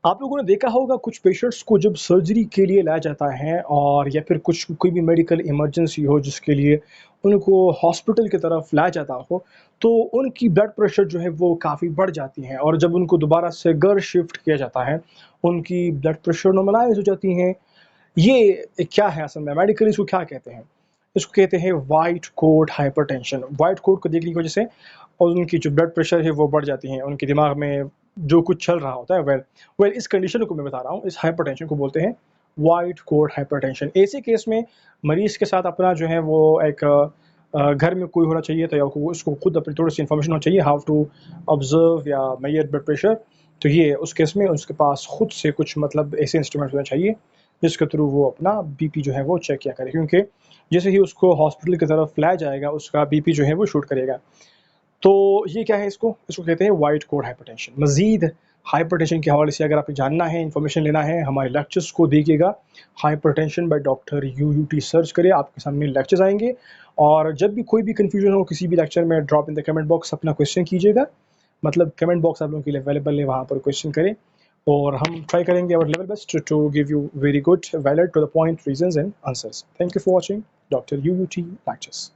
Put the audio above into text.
आप लोगों ने देखा होगा कुछ पेशेंट्स को जब सर्जरी के लिए लाया जाता है और या फिर कुछ कोई भी मेडिकल इमरजेंसी हो जिसके लिए उनको हॉस्पिटल की तरफ लाया जाता हो, तो उनकी ब्लड प्रेशर जो है वो काफ़ी बढ़ जाती है और जब उनको दोबारा से घर शिफ्ट किया जाता है, उनकी ब्लड प्रेशर नॉर्मलाइज़ हो जाती हैं। ये क्या है असल में? मेडिकली इसको क्या कहते हैं? इसको कहते हैं white coat hypertension. White coat को देखने की वजह से और उनकी जो ब्लड प्रेशर है वो बढ़ जाती है, उनके दिमाग में जो कुछ चल रहा होता है। वेल इस कंडीशन को मैं बता रहा हूँ, इस हाइपरटेंशन को बोलते हैं व्हाइट कोट हाइपरटेंशन। ऐसे केस में मरीज़ के साथ अपना जो है वो एक घर में कोई होना चाहिए, तो या उसको खुद अपनी थोड़ी-सी इन्फॉर्मेशन होनी चाहिए हाउ टू ऑब्ज़र्व या मेजर ब्लड प्रेशर। तो ये उस केस में उसके पास खुद से कुछ मतलब ऐसे इंस्ट्रूमेंट होने चाहिए जिसके थ्रू वो अपना बीपी जो है वो चेक किया करे, क्योंकि जैसे ही उसको हॉस्पिटल की तरफ लाया जाएगा उसका बीपी जो है वो शूट करेगा। तो ये क्या है, इसको कहते हैं व्हाइट कोट हाइपरटेंशन। मज़ीद हाइपरटेंशन के हवाले से अगर आपको जानना है, इन्फॉर्मेशन लेना है, हमारे लेक्चर्स को देखिएगा। हाइपरटेंशन बाय डॉक्टर यूयूटी सर्च करें, आपके सामने लेक्चर्स आएंगे। और जब भी कोई भी कन्फ्यूजन हो किसी भी लेक्चर में, drop in the comment box अपना क्वेश्चन कीजिएगा। मतलब कमेंट बॉक्स आप लोगों के लिए अवेलेबल है, वहाँ पर क्वेश्चन करें और हम ट्राई करेंगे our level best to give you very good, valid, to the point reasons and answers. Thank you for watching doctor UUT lectures.